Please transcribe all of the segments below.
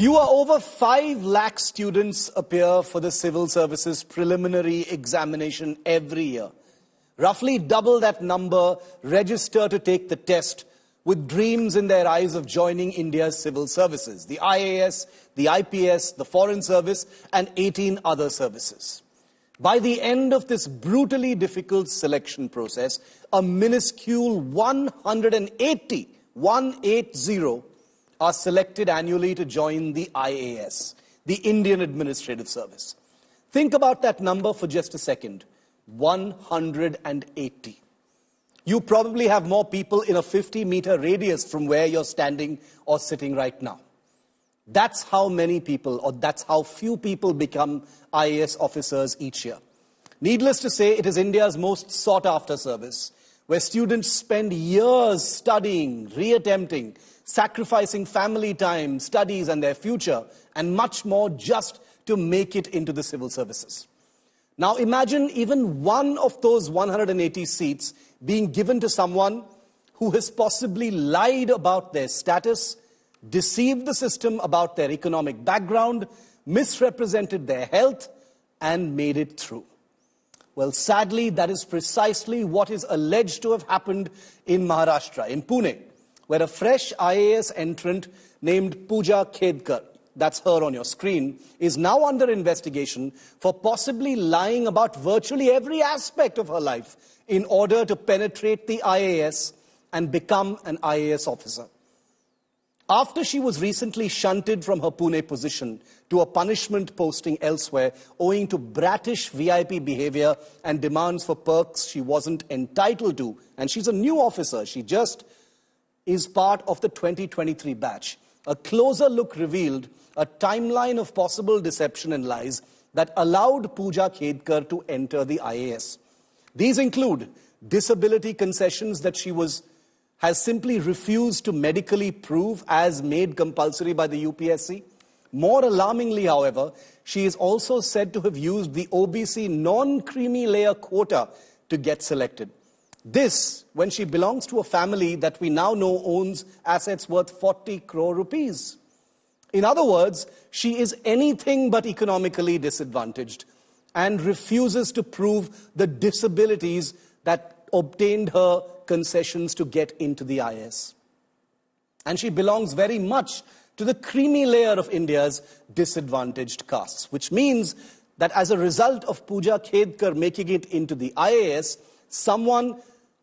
Over 5 lakh students appear for the civil services preliminary examination every year. Roughly double that number register to take the test with dreams in their eyes of joining India's civil services, the IAS, the IPS, the Foreign Service, and 18 other services. By the end of this brutally difficult selection process, a minuscule 180 are selected annually to join the IAS, the Indian Administrative Service. Think about that number for just a second. 180. You probably have more people in a 50-meter radius from where you're standing or sitting right now. That's how many people, or that's how few people become IAS officers each year. Needless to say, it is India's most sought-after service, where students spend years studying, reattempting, sacrificing family time, studies and their future, and much more just to make it into the civil services. Now imagine even one of those 180 seats being given to someone who has possibly lied about their status, deceived the system about their economic background, misrepresented their health, and made it through. Well, sadly, that is precisely what is alleged to have happened in Maharashtra, in Pune, where a fresh IAS entrant named Puja Khedkar, that's her on your screen, is now under investigation for possibly lying about virtually every aspect of her life in order to penetrate the IAS and become an IAS officer. After she was recently shunted from her Pune position to a punishment posting elsewhere owing to bratish VIP behavior and demands for perks she wasn't entitled to, and she's a new officer, she just is part of the 2023 batch. A closer look revealed a timeline of possible deception and lies that allowed Puja Khedkar to enter the IAS. These include disability concessions that she has simply refused to medically prove as made compulsory by the UPSC. More alarmingly, however, she is also said to have used the OBC non-creamy layer quota to get selected. This, when she belongs to a family that we now know owns assets worth 40 crore rupees. In other words, she is anything but economically disadvantaged and refuses to prove the disabilities that obtained her concessions to get into the IAS. And she belongs very much to the creamy layer of India's disadvantaged castes, which means that as a result of Puja Khedkar making it into the IAS, someone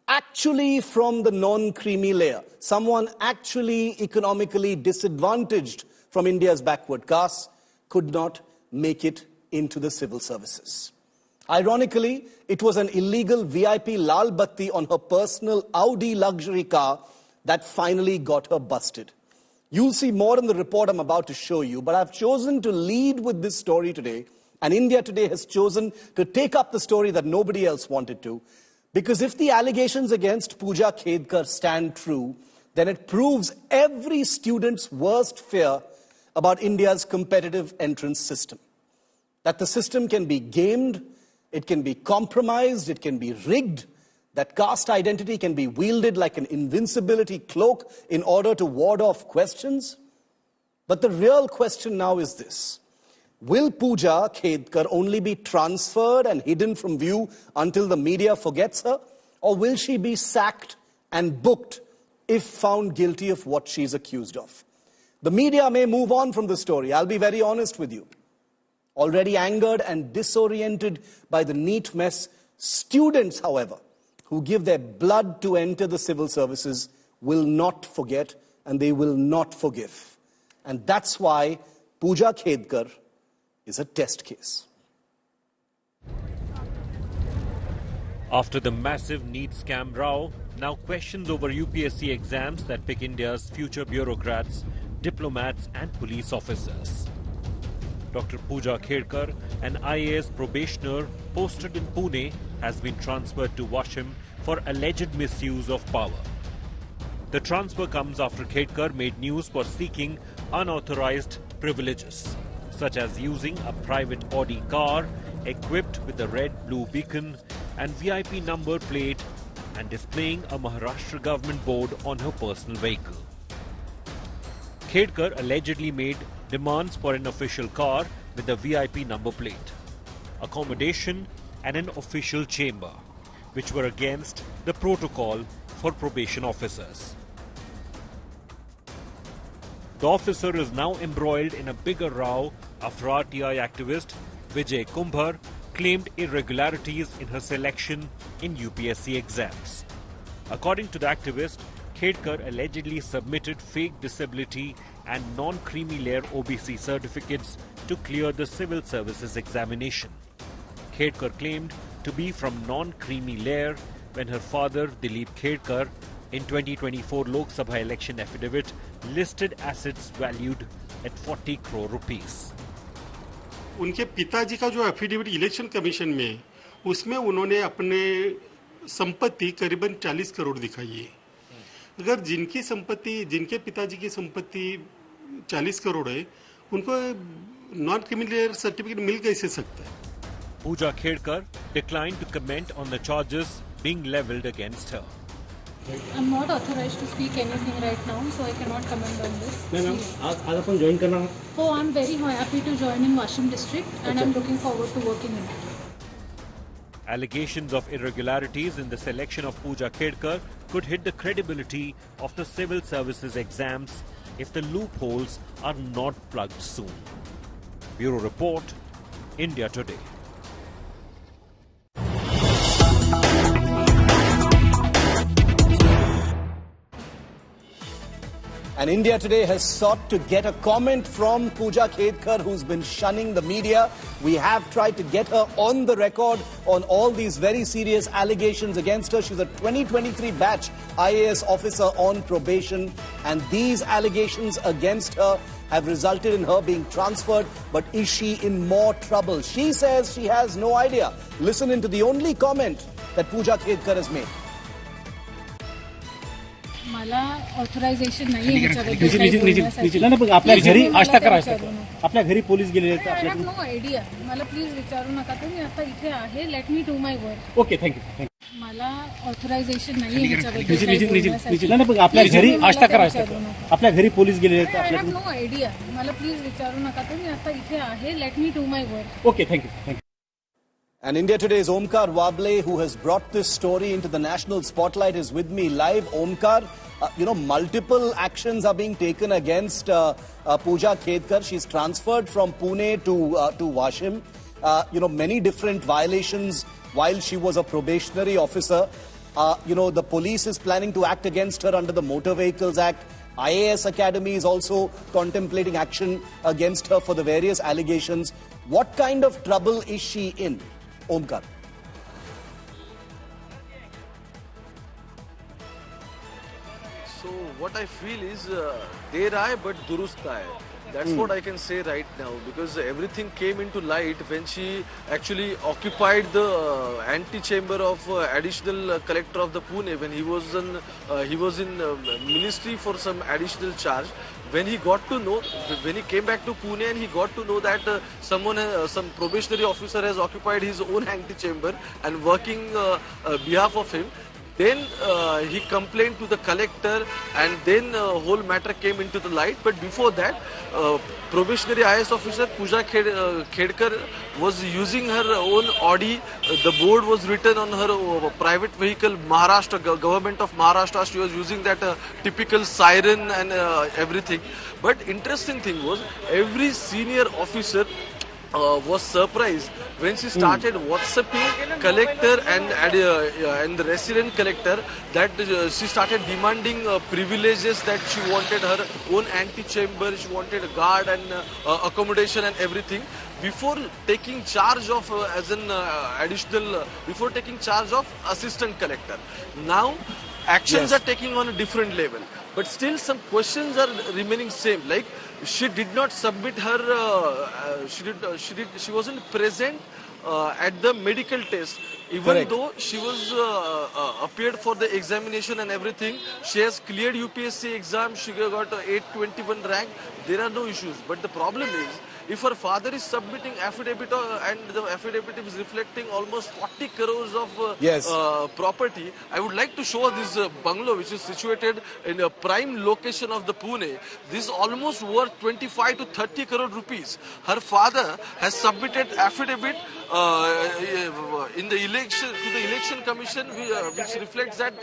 actually from the non-creamy layer, someone actually economically disadvantaged from India's backward castes, could not make it into the civil services. Ironically, it was an illegal VIP lal batti on her personal Audi luxury car that finally got her busted. You'll see more in the report I'm about to show you, but I've chosen to lead with this story today, and India Today has chosen to take up the story that nobody else wanted to, because if the allegations against Puja Khedkar stand true, then it proves every student's worst fear about India's competitive entrance system. That the system can be gamed, it can be compromised, it can be rigged, that caste identity can be wielded like an invincibility cloak in order to ward off questions. But the real question now is this. Will Puja Khedkar only be transferred and hidden from view until the media forgets her? Or will she be sacked and booked if found guilty of what she's accused of? The media may move on from the story, I'll be very honest with you. Already angered and disoriented by the neat mess, students, however, who give their blood to enter the civil services will not forget and they will not forgive. And that's why Puja Khedkar is a test case. After the massive NEET scam row, now questions over UPSC exams that pick India's future bureaucrats, diplomats and police officers. Dr. Puja Khedkar, an IAS probationer posted in Pune, has been transferred to Washim for alleged misuse of power. The transfer comes after Khedkar made news for seeking unauthorized privileges, such as using a private Audi car equipped with a red-blue beacon and VIP number plate and displaying a Maharashtra government board on her personal vehicle. Khedkar allegedly made demands for an official car with a VIP number plate, accommodation and an official chamber, which were against the protocol for probation officers. The officer is now embroiled in a bigger row after RTI activist Vijay Kumbhar claimed irregularities in her selection in UPSC exams. According to the activist, Khedkar allegedly submitted fake disability and non-creamy layer OBC certificates to clear the civil services examination. Khedkar claimed to be from non-creamy layer when her father, Dilip Khedkar, in 2024 Lok Sabha election affidavit listed assets valued at 40 crore rupees. उनके पिताजी का जो affidavit election commission में है, उसमें उन्होंने अपने संपत्ति करीबन 40 करोड़ दिखाई है। अगर जिनके पिताजी की संपत्ति 40 करोड़ है, उनको नॉन क्रिमिनल सर्टिफिकेट मिल कैसे सकता है? Puja Khedkar declined to comment on the charges being leveled against her. I'm not authorized to speak anything right now, so I cannot comment on this. Ma'am आज अपन ज्वाइन करना है? Oh, I'm very happy to join in Washim district, and I'm looking forward to working in it. Allegations of irregularities in the selection of Puja Khedkar could hit the credibility of the civil services exams if the loopholes are not plugged soon. Bureau Report, India Today. And India Today has sought to get a comment from Puja Khedkar, who's been shunning the media. We have tried to get her on the record on all these very serious allegations against her. She's a 2023 batch IAS officer on probation, and these allegations against her have resulted in her being transferred. But is she in more trouble? She says she has no idea. Listen into the only comment that Puja Khedkar has made. मला authorisation नाही ह्याच्याबद्दल आपल्या घरी आष्टा करा आपल्या घरी police गेलेले आहेत आय हॅव नो आयडिया मला प्लीज विचारू नका तुम्ही आता इथे आहे let me do my work okay thank you मला ऑथरायझेशन नाही ह्याच्याबद्दल आपल्या घरी आष्टा करा आपल्या घरी पोलीस गेलेले आहेत आय हॅव नो आयडिया मला प्लीज विचारू नका तुम्ही आता इथे आहे let me do my work okay thank you And India Today's Omkar Wable, who has brought this story into the national spotlight, is with me live. Omkar, multiple actions are being taken against Puja Khedkar. She's transferred from Pune to Washim. Many different violations while she was a probationary officer. The police is planning to act against her under the Motor Vehicles Act. IAS Academy is also contemplating action against her for the various allegations. What kind of trouble is she in? Omkar. So what I feel is der aaye but durust aaye. That's what I can say right now, because everything came into light when she actually occupied the antechamber of additional collector of the Pune when he was in ministry for some additional charge. When he came back to Pune and he got to know that some probationary officer has occupied his own antechamber and working behalf of him, then he complained to the collector, and then whole matter came into the light. But before that, probationary IAS officer Puja Khedkar was using her own Audi. The board was written on her private vehicle, Maharashtra, government of Maharashtra. She was using that typical siren and everything. But interesting thing was, every senior officer was surprised when she started WhatsApping collector and the resident collector that she started demanding privileges, that she wanted her own antechamber, she wanted a guard and accommodation and everything before taking charge of before taking charge of assistant collector. Now actions are taking on a different level, but still some questions are remaining same, like she did not submit her she wasn't present at the medical test, even though she was appeared for the examination and everything. She has cleared UPSC exam, she got 821 rank, there are no issues. But the problem is, if her father is submitting affidavit and the affidavit is reflecting almost 40 crores of Yes. property, I would like to show this bungalow which is situated in a prime location of the Pune. This is almost worth 25 to 30 crore rupees. Her father has submitted affidavit in the election to the election commission, which reflects that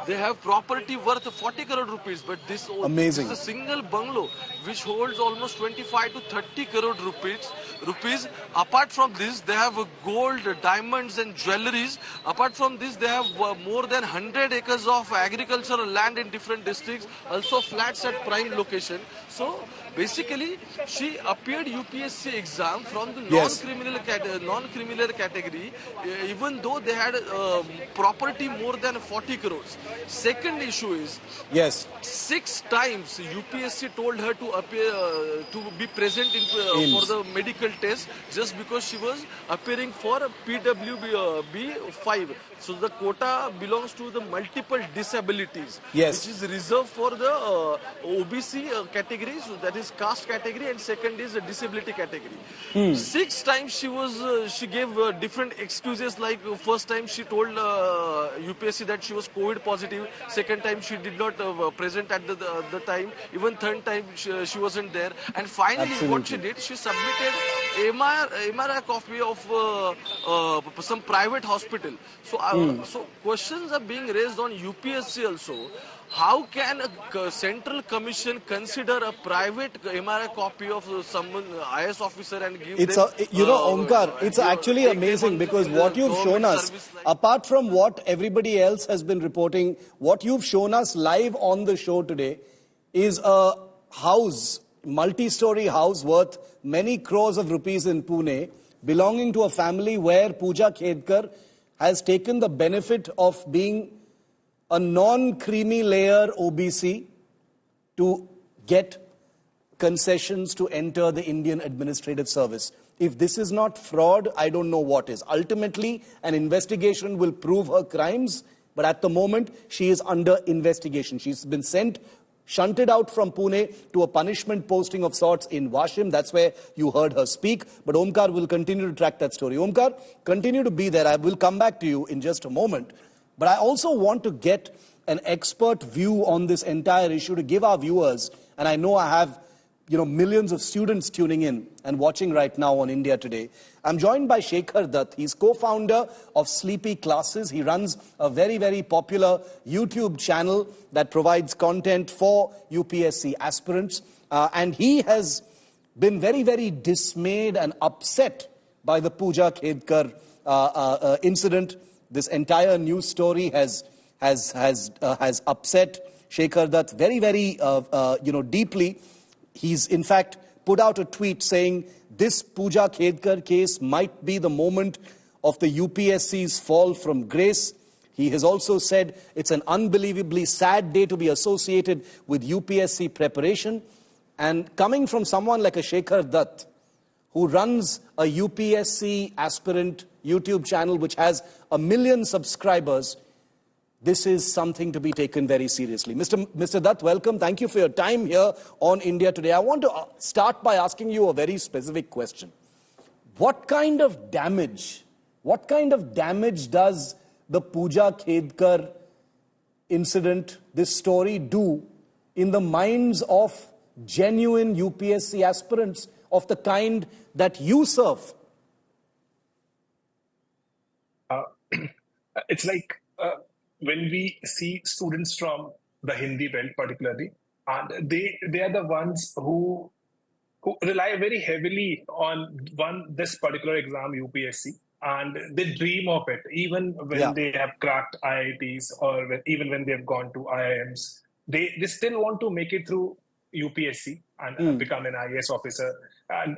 they have property worth 40 crore rupees, but this Amazing. is a single bungalow which holds almost 25 to 30 crore rupees. Apart from this, they have gold, diamonds and jewelries. Apart from this, they have more than 100 acres of agricultural land in different districts, also flats at prime location. So basically, she appeared UPSC exam from the Yes. non-criminal category, even though they had property more than 40 crores. Second issue is, Yes. 6 times UPSC told her to appear to be present for the medical test just because she was appearing for PWB 5. So the quota belongs to the multiple disabilities, Yes. which is reserved for the OBC category. So that is caste category, and second is the disability category. 6 times she gave different excuses. Like first time she told UPSC that she was COVID positive. Second time she did not present at the time. Even third time she wasn't there. And finally, what she did, she submitted MRI copy of some private hospital. So questions are being raised on UPSC also. How can a central commission consider a private MRI copy of someone IAS officer and give It's them? Omkar, it's actually amazing because what you've shown us, apart from what everybody else has been reporting, what you've shown us live on the show today is a house, multi-story house worth many crores of rupees in Pune, belonging to a family where Puja Khedkar has taken the benefit of being a non-creamy layer OBC to get concessions to enter the Indian Administrative Service. If this is not fraud, I don't know what is. Ultimately, an investigation will prove her crimes, but at the moment, she is under investigation. She's been shunted out from Pune to a punishment posting of sorts in Washim. That's where you heard her speak. But Omkar will continue to track that story. Omkar, continue to be there. I will come back to you in just a moment. But I also want to get an expert view on this entire issue to give our viewers, and I know I have millions of students tuning in and watching right now on India Today. I'm joined by Shekhar Dutt. He's co-founder of Sleepy Classes. He runs a very, very popular YouTube channel that provides content for UPSC aspirants. And he has been very, very dismayed and upset by the Puja Khedkar incident. This entire news story has upset Shekhar Dutt very, very deeply. He's in fact put out a tweet saying this Puja Khedkar case might be the moment of the UPSC's fall from grace. He has also said it's an unbelievably sad day to be associated with UPSC preparation. And coming from someone like a Shekhar Dutt, who runs a UPSC aspirant YouTube channel which has 1 million subscribers, this is something to be taken very seriously. Mr. Dutt, welcome. Thank you for your time here on India Today. I want to start by asking you a very specific question. What kind of damage does the Puja Khedkar incident, this story, do in the minds of genuine UPSC aspirants of the kind that you serve? It's like when we see students from the Hindi belt particularly, and they are the ones who rely very heavily on this particular exam, UPSC, and they dream of it, even when they have cracked IITs or even when they have gone to IIMs. They still want to make it through UPSC and become an IAS officer. And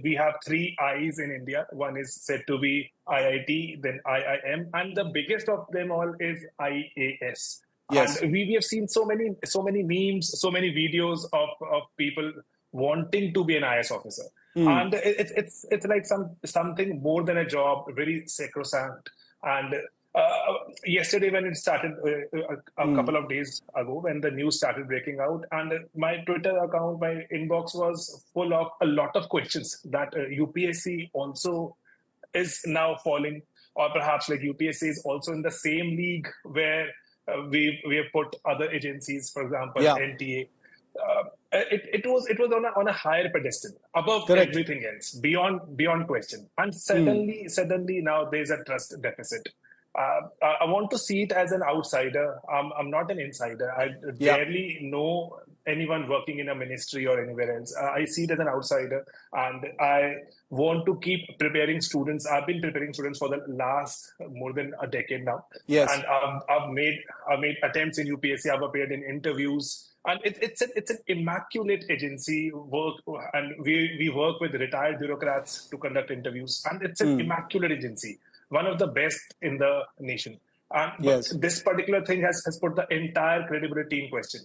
we have 3 I's in India. One is said to be IIT, then IIM, and the biggest of them all is IAS. Yes. And we have seen so many memes, so many videos of people wanting to be an IAS officer. And it's like something more than a job, very sacrosanct. And yesterday when it started, a couple of days ago, when the news started breaking out, and my Twitter account, my inbox was full of a lot of questions that UPSC also is now falling, or perhaps like UPSC is also in the same league where we have put other agencies, for example, NTA. It was on a higher pedestal, above everything else, beyond question. And suddenly now there's a trust deficit. I want to see it as an outsider. I'm not an insider. I barely know anyone working in a ministry or anywhere else. I see it as an outsider, and I want to keep preparing students. I've been preparing students for the last more than a decade now. Yes. And I've made attempts in UPSC. I've appeared in interviews. And it's an immaculate agency work, and we work with retired bureaucrats to conduct interviews, and it's an immaculate agency, one of the best in the nation. But this particular thing has put the entire credibility in question.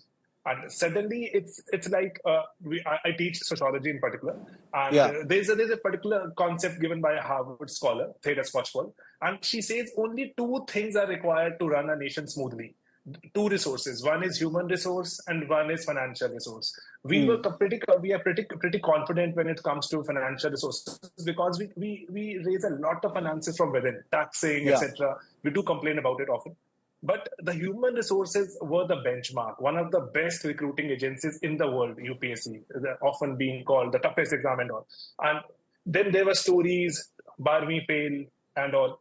And suddenly, it's like I teach sociology in particular, and there's a particular concept given by a Harvard scholar, Theda Skocpol, and she says only two things are required to run a nation smoothly. Two resources. One is human resource, and one is financial resource. We are pretty confident when it comes to financial resources, because we raise a lot of finances from within, taxing, etc. We do complain about it often. But the human resources were the benchmark, one of the best recruiting agencies in the world, UPSC, often being called the toughest exam and all. And then there were stories, Barmi fail and all.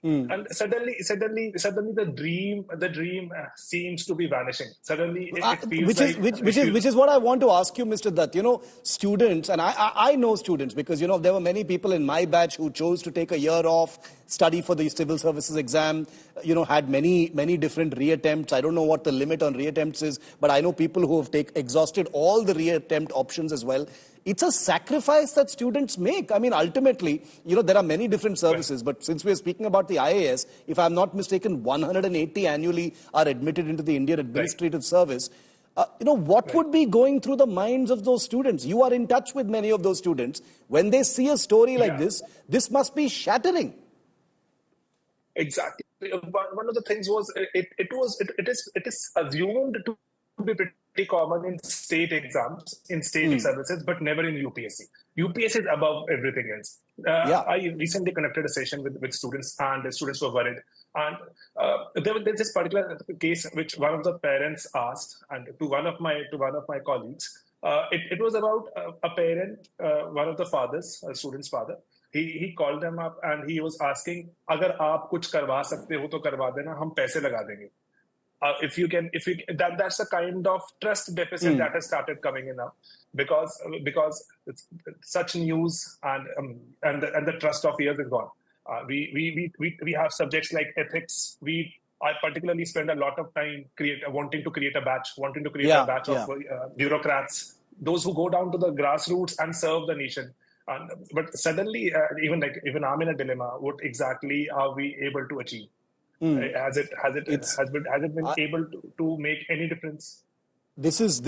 And suddenly the dream seems to be vanishing. Suddenly it feels which is what I want to ask you, Mr. Dutt. You know, students, and I know students, because, you know, there were many people in my batch who chose to take a year off, study for the civil services exam, you know, had many different reattempts. I don't know what the limit on reattempts is, but I know people who have exhausted all the reattempt options as well. It's a sacrifice that students make. I mean, ultimately, you know, there are many different services, but since we're speaking about the IAS, if I'm not mistaken, 180 annually are admitted into the Indian Administrative Service. You know, what would be going through the minds of those students? You are in touch with many of those students. When they see a story like this must be shattering. Exactly. One of the things was it is assumed to be pretty common in state exams, in state services, but never in UPSC. UPSC is above everything else. I recently conducted a session with students, and the students were worried. And there's this particular case which one of the parents asked, and to one of my colleagues. It was about a parent, one of the fathers, a student's father. He called them up and he was asking, "Agar aap kuch karwa sakte ho to karwa dena, hum paise laga denge." That's a kind of trust deficit that has started coming in now, because it's such news and the trust of years is gone. We have subjects like ethics. I particularly spend a lot of time wanting to create a batch of bureaucrats, those who go down to the grassroots and serve the nation. But suddenly, even I'm in a dilemma. What exactly are we able to achieve? Has it been able to make any difference? This is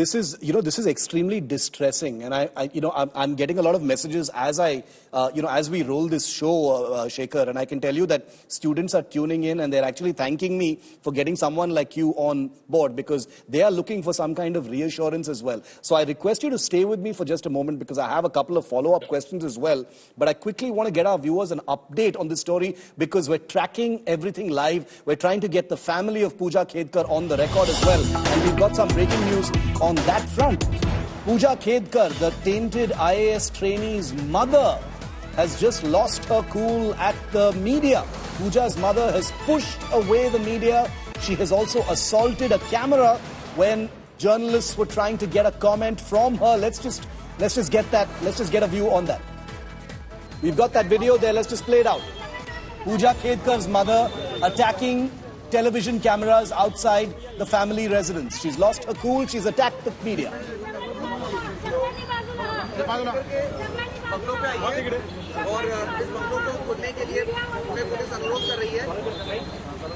extremely distressing, and I'm getting a lot of messages as as we roll this show, Shekhar, and I can tell you that students are tuning in and they're actually thanking me for getting someone like you on board, because they are looking for some kind of reassurance as well. So I request you to stay with me for just a moment, because I have a couple of follow-up questions as well. But I quickly want to get our viewers an update on this story, because we're tracking everything live. We're trying to get the family of Puja Khedkar on the record as well, and we've got some breaking news on that front. Puja Khedkar, the tainted IAS trainee's mother, has just lost her cool at the media. Puja's mother has pushed away the media. She has also assaulted a camera when journalists were trying to get a comment from her. Let's just get that. Let's just get a view on that. We've got that video there. Let's just play it out. Puja Khedkar's mother attacking television cameras outside the family residence. She's lost her cool. She's attacked the media. और इस मामलों को खोलने के लिए Pune police अनुरोध कर रही है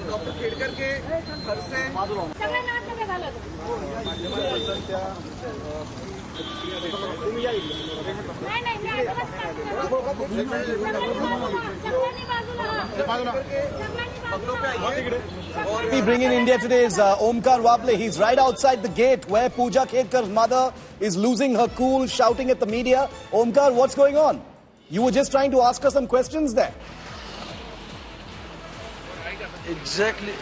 डॉक्टर खेडकर के घर से We bring in India today is Omkar Wable. He's right outside the gate where Puja Khedkar's mother is losing her cool, shouting at the media. Omkar, what's going on? You were just trying to ask her some questions there. Exactly.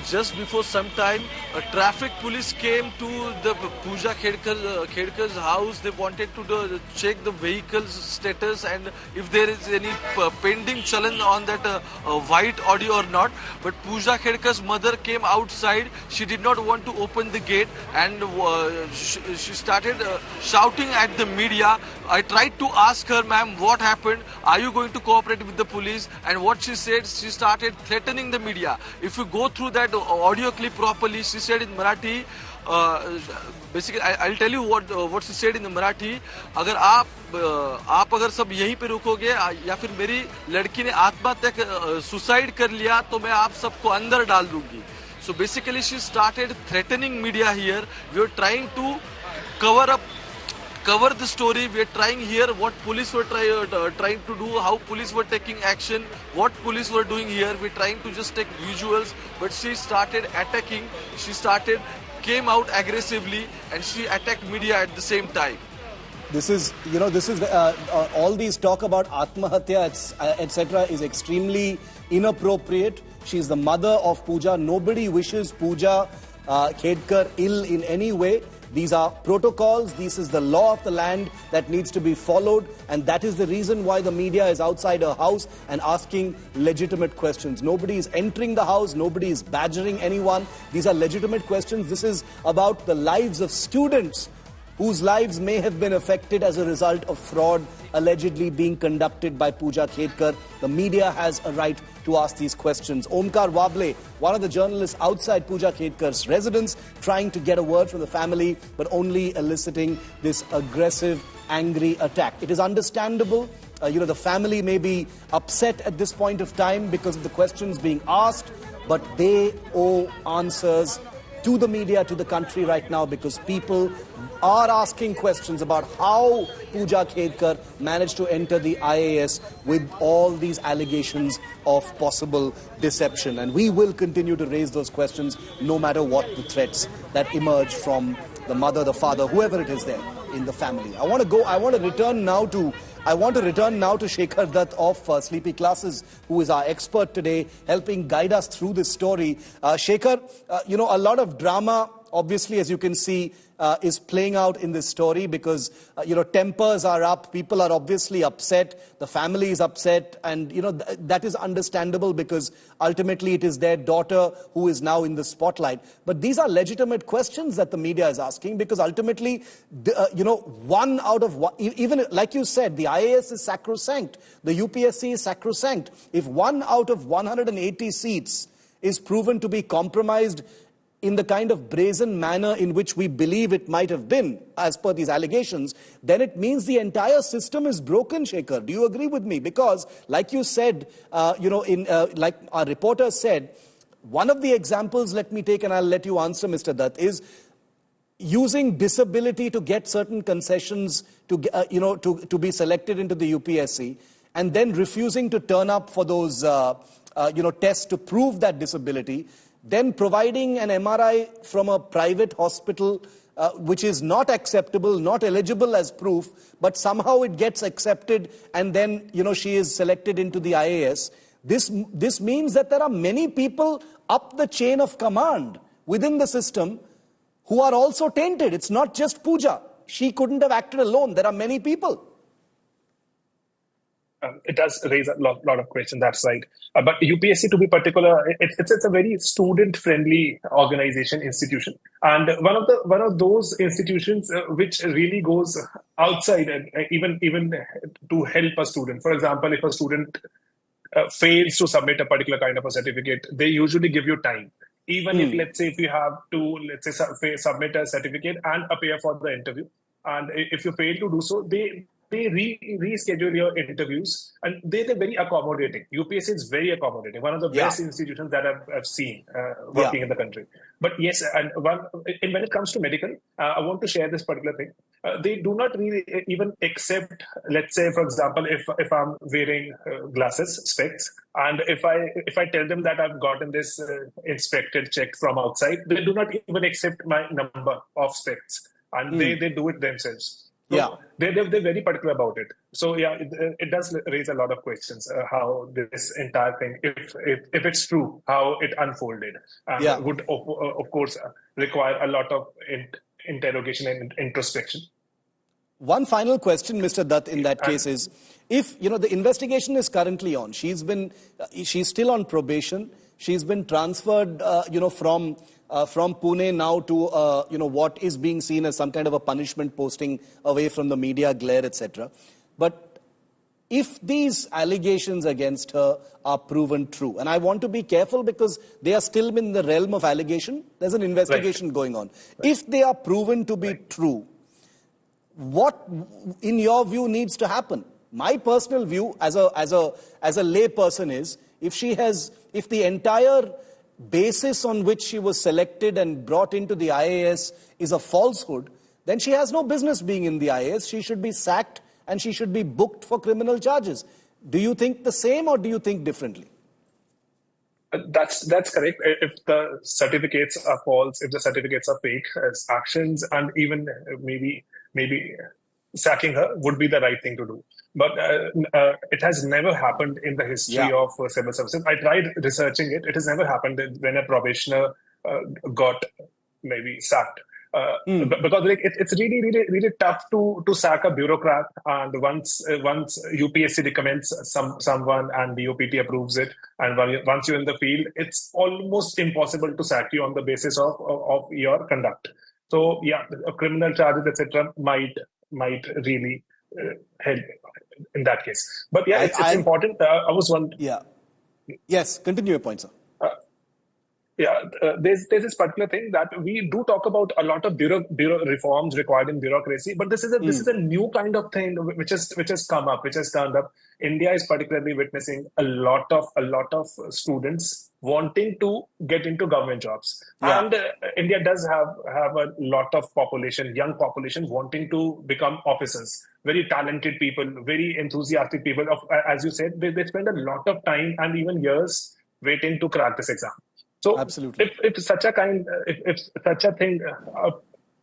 Just before some time, a traffic police came to the Puja Khedkar's house. They wanted to check the vehicle's status and if there is any pending challenge on that white Audi or not. But Puja Khedkar's mother came outside. She did not want to open the gate and she started shouting at the media. I tried to ask her, ma'am, what happened? Are you going to cooperate with the police? And what she said, she started threatening the media. If you go through that audio clip properly, she said in Marathi, basically I'll tell you what she said in Marathi. अगर आप अगर सब यहीं पे रुकोगे या फिर मेरी लड़की ने आत्महत्या सुसाइड कर लिया तो मैं आप सबको अंदर डाल दूंगी. So basically she started threatening media here. We are trying to cover the story. We are trying here what police were trying to do, how police were taking action, what police were doing here. We're trying to just take visuals, but she started attacking. Came out aggressively and she attacked media at the same time. This is all these talk about Atmahatya, etc. is extremely inappropriate. She's the mother of Puja. Nobody wishes Puja Khedkar ill in any way. These are protocols. This is the law of the land that needs to be followed. And that is the reason why the media is outside her house and asking legitimate questions. Nobody is entering the house. Nobody is badgering anyone. These are legitimate questions. This is about the lives of students whose lives may have been affected as a result of fraud allegedly being conducted by Puja Khedkar. The media has a right to ask these questions. Omkar Wable, one of the journalists outside Puja Khedkar's residence, trying to get a word from the family, but only eliciting this aggressive, angry attack. It is understandable. The family may be upset at this point of time because of the questions being asked, but they owe answers to the media, to the country right now, because people are asking questions about how Puja Khedkar managed to enter the IAS with all these allegations of possible deception. And we will continue to raise those questions no matter what the threats that emerge from the mother, the father, whoever it is there in the family. I want to return now to Shekhar Dutt of Sleepy Classes, who is our expert today, helping guide us through this story. Shekhar, a lot of drama, obviously, as you can see, is playing out in this story because, tempers are up. People are obviously upset. The family is upset. And, that is understandable because ultimately it is their daughter who is now in the spotlight. But these are legitimate questions that the media is asking because ultimately, one out of one, even like you said, the IAS is sacrosanct. The UPSC is sacrosanct. If 1 out of 180 seats is proven to be compromised in the kind of brazen manner in which we believe it might have been, as per these allegations, then it means the entire system is broken, Shekhar. Do you agree with me? Because, like you said, like our reporter said, one of the examples, let me take, and I'll let you answer, Mr. Dutt, is using disability to get certain concessions to be selected into the UPSC, and then refusing to turn up for those tests to prove that disability. Then providing an MRI from a private hospital, which is not acceptable, not eligible as proof, but somehow it gets accepted and then, she is selected into the IAS. This means that there are many people up the chain of command within the system who are also tainted. It's not just Puja. She couldn't have acted alone. There are many people. It does raise a lot of questions, that's right. But UPSC, to be particular, it's a very student-friendly organization, institution. And one of those institutions which really goes outside and even to help a student. For example, if a student fails to submit a particular kind of a certificate, they usually give you time. Even if, let's say, if you have to, submit a certificate and appear for the interview, and if you fail to do so, they they reschedule your interviews, and they're very accommodating. UPSC is very accommodating. One of the best institutions that I've seen working in the country. But yes, and when it comes to medical, I want to share this particular thing. They do not really even accept, let's say, for example, if I'm wearing glasses, specs, and if I tell them that I've gotten this inspected, checked from outside, they do not even accept my number of specs, and they do it themselves. So they're very particular about it. So yeah, it does raise a lot of questions how this entire thing, if it's true, how it unfolded, would of course require a lot of interrogation and introspection. One final question, Mr. Dutt, in that case is, if the investigation is currently on, she's still on probation. She's been transferred, from Pune now to, what is being seen as some kind of a punishment posting away from the media glare, etc. But if these allegations against her are proven true, and I want to be careful because they are still in the realm of allegation, there's an investigation going on. If they are proven to be true, what, in your view, needs to happen? My personal view as a lay person is, if the entire basis on which she was selected and brought into the IAS is a falsehood, then she has no business being in the IAS. She should be sacked and she should be booked for criminal charges. Do you think the same, or do you think differently? That's correct. If the certificates are false, if the certificates are fake, as actions and even maybe sacking her would be the right thing to do. But it has never happened in the history of civil services. I tried researching it. It has never happened when a probationer got maybe sacked. Because it's really tough to sack a bureaucrat, and once UPSC recommends someone and the OPT approves it, and once you're in the field, it's almost impossible to sack you on the basis of your conduct. So yeah, criminal charges, etc., might really help in that case. But yeah, it's important. I was wondering. Yeah. Yes, continue your point, sir. There's this particular thing that we do talk about a lot of bureau reforms required in bureaucracy, but this is a new kind of thing which has come up, which has turned up. India is particularly witnessing a lot of students wanting to get into government jobs, and India does have a lot of young population wanting to become officers. Very talented people, very enthusiastic people. As you said, they spend a lot of time and even years waiting to crack this exam. So absolutely, if such a thing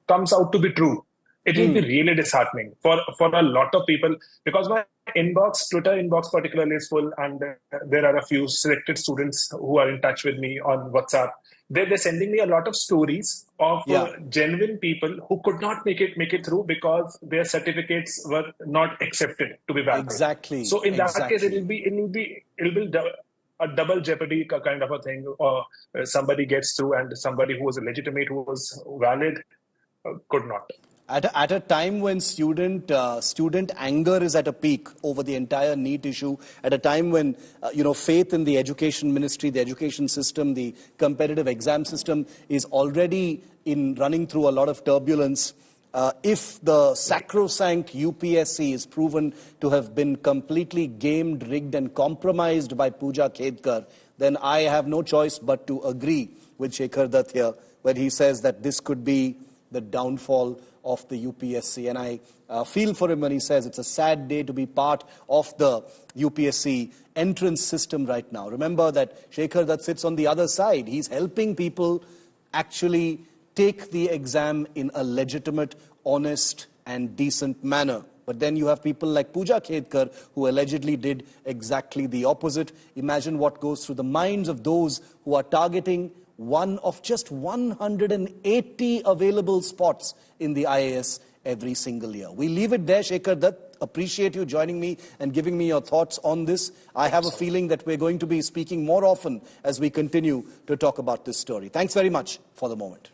comes out to be true, it will be really disheartening for a lot of people, because my Twitter inbox particularly is full, and there are a few selected students who are in touch with me on WhatsApp. They're sending me a lot of stories of genuine people who could not make it through because their certificates were not accepted to be valid. Exactly. So in that case, it'll be a double jeopardy kind of a thing, or somebody gets through and somebody who was legitimate, who was valid, could not. At a time when student anger is at a peak over the entire NEET issue, at a time when faith in the education ministry, the education system, the competitive exam system is already running through a lot of turbulence, if the sacrosanct UPSC is proven to have been completely gamed, rigged and compromised by Puja Khedkar, then I have no choice but to agree with Shekhar Dutt here when he says that this could be the downfall of the UPSC. And I feel for him when he says it's a sad day to be part of the UPSC entrance system right now. Remember that Shekhar Dutt sits on the other side. He's helping people actually take the exam in a legitimate, honest and decent manner. But then you have people like Puja Khedkar who allegedly did exactly the opposite. Imagine what goes through the minds of those who are targeting one of just 180 available spots in the IAS every single year. We leave it there, Shekhar Dutt. Appreciate you joining me and giving me your thoughts on this. I have a feeling that we're going to be speaking more often as we continue to talk about this story. Thanks very much for the moment.